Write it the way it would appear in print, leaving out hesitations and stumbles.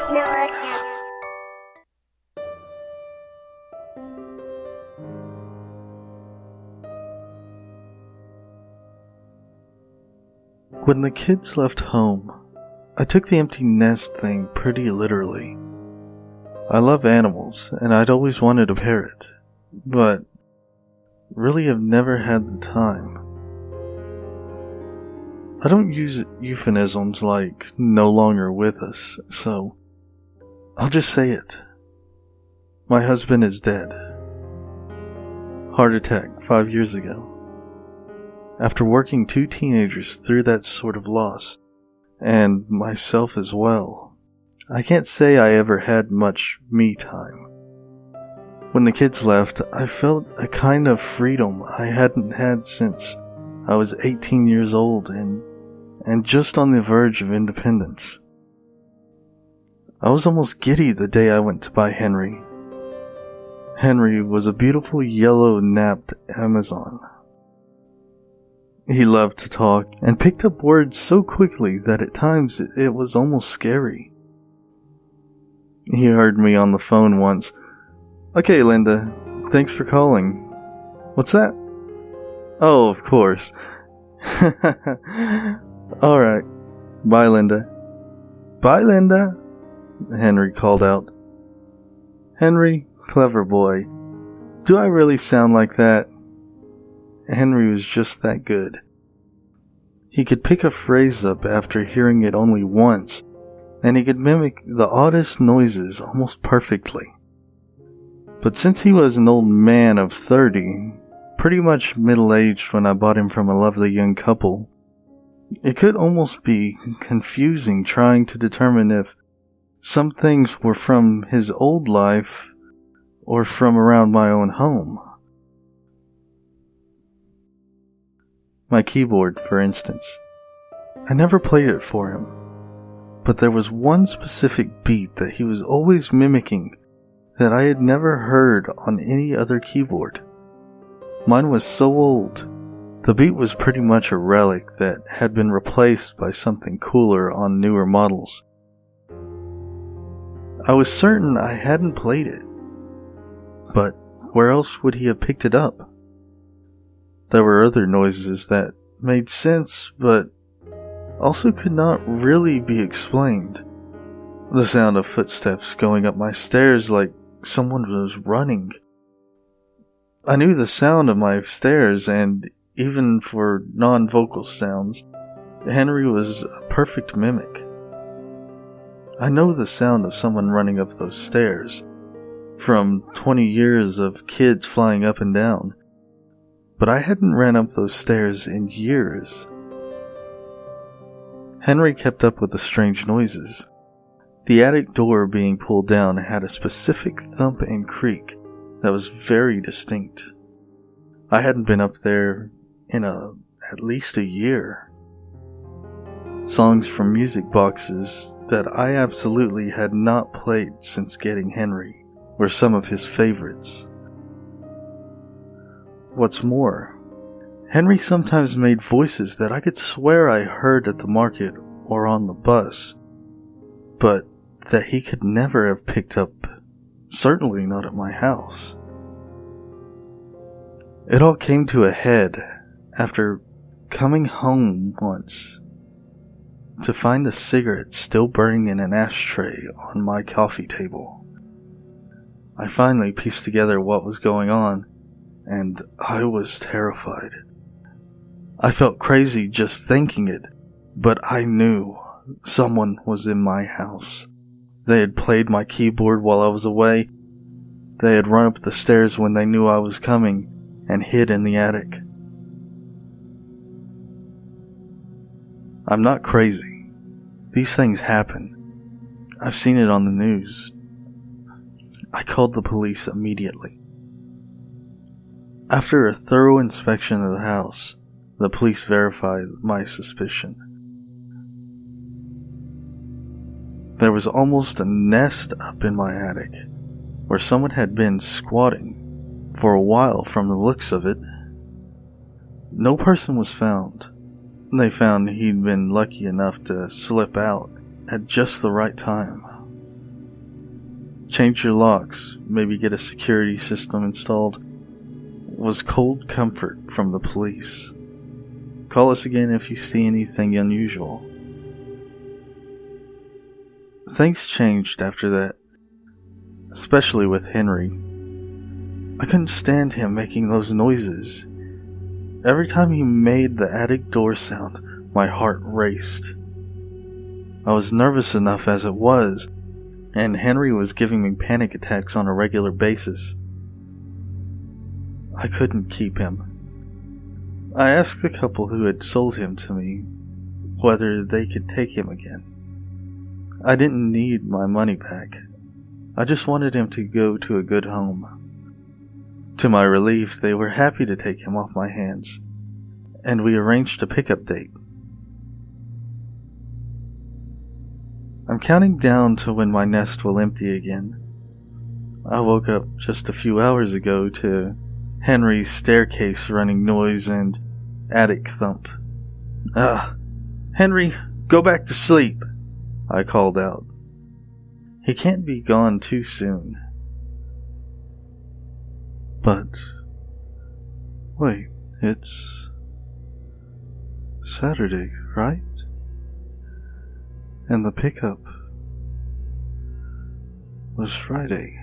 When the kids left home, I took the empty nest thing pretty literally. I love animals, and I'd always wanted a parrot, but really have never had the time. I don't use euphemisms like no longer with us, so I'll just say it. My husband is dead. Heart attack 5 years ago. After working 2 teenagers through that sort of loss, and myself as well, I can't say I ever had much me time. When the kids left, I felt a kind of freedom I hadn't had since I was 18 years old and just on the verge of independence. I was almost giddy the day I went to buy Henry. Henry was a beautiful yellow napped Amazon. He loved to talk and picked up words so quickly that at times it was almost scary. He heard me on the phone once. "Okay, Linda, thanks for calling. What's that?" "Oh, of course." "Alright. Bye, Linda." "Bye, Linda," Henry called out. Henry, clever boy. Do I really sound like that? Henry was just that good. He could pick a phrase up after hearing it only once, and he could mimic the oddest noises almost perfectly. But since he was an old man of 30, pretty much middle-aged when I bought him from a lovely young couple, it could almost be confusing trying to determine if some things were from his old life or from around my own home. My keyboard, for instance. I never played it for him, but there was one specific beat that he was always mimicking that I had never heard on any other keyboard. Mine was so old, the beat was pretty much a relic that had been replaced by something cooler on newer models. I was certain I hadn't played it, but where else would he have picked it up? There were other noises that made sense, but also could not really be explained. The sound of footsteps going up my stairs like someone was running. I knew the sound of my stairs, and even for non-vocal sounds, Henry was a perfect mimic. I know the sound of someone running up those stairs, from 20 years of kids flying up and down, but I hadn't ran up those stairs in years. Henry kept up with the strange noises. The attic door being pulled down had a specific thump and creak that was very distinct. I hadn't been up there in at least a year. Songs from music boxes that I absolutely had not played since getting Henry were some of his favorites. What's more, Henry sometimes made voices that I could swear I heard at the market or on the bus, but that he could never have picked up, certainly not at my house. It all came to a head after coming home once to find a cigarette still burning in an ashtray on my coffee table. I finally pieced together what was going on, and I was terrified. I felt crazy just thinking it, but I knew someone was in my house. They had played my keyboard while I was away. They had run up the stairs when they knew I was coming and hid in the attic. I'm not crazy. These things happen. I've seen it on the news. I called the police immediately. After a thorough inspection of the house, the police verified my suspicion. There was almost a nest up in my attic, where someone had been squatting for a while from the looks of it. No person was found. They found he'd been lucky enough to slip out at just the right time. change your locks, maybe get a security system installed, was cold comfort from the police. Call us again if you see anything unusual. Things changed after that, especially with Henry. I couldn't stand him making those noises. Every time he made the attic door sound, my heart raced. I was nervous enough as it was, and Henry was giving me panic attacks on a regular basis. I couldn't keep him. I asked the couple who had sold him to me whether they could take him again. I didn't need my money back. I just wanted him to go to a good home. To my relief, they were happy to take him off my hands, and we arranged a pickup date. I'm counting down to when my nest will empty again. I woke up just a few hours ago to Henry's staircase running noise and attic thump. Henry, go back to sleep, I called out. He can't be gone too soon. But, wait, it's Saturday, right? And the pickup was Friday.